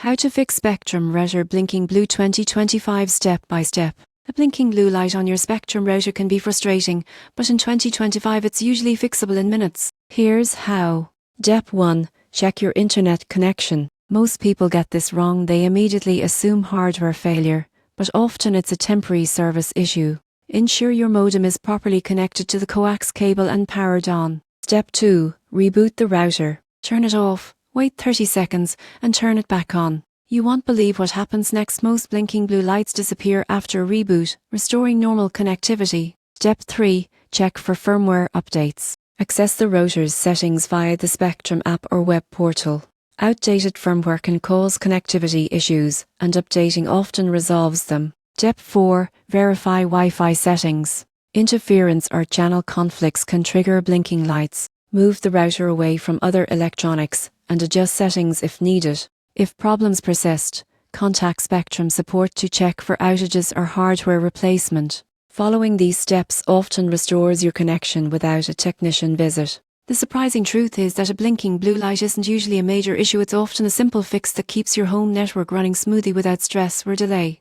How to fix Spectrum Router Blinking Blue 2025 step by step. The blinking blue light on your Spectrum router can be frustrating, but in 2025 it's usually fixable in minutes. Here's how. Step 1. Check your internet connection. Most people get this wrong. They immediately assume hardware failure, but often it's a temporary service issue. Ensure your modem is properly connected to the coax cable and powered on. Step 2. Reboot the router. Turn it off. Wait 30 seconds and turn it back on. You won't believe what happens next. Most blinking blue lights disappear after a reboot, restoring normal connectivity. Step 3. Check for firmware updates. Access the router's settings via the Spectrum app or web portal. Outdated firmware can cause connectivity issues, and updating often resolves them. Step 4. Verify Wi-Fi settings. Interference or channel conflicts can trigger blinking lights. Move the router away from other electronics and adjust settings if needed. If problems persist, contact Spectrum support to check for outages or hardware replacement. Following these steps often restores your connection without a technician visit. The surprising truth is that a blinking blue light isn't usually a major issue. It's often a simple fix that keeps your home network running smoothly without stress or delay.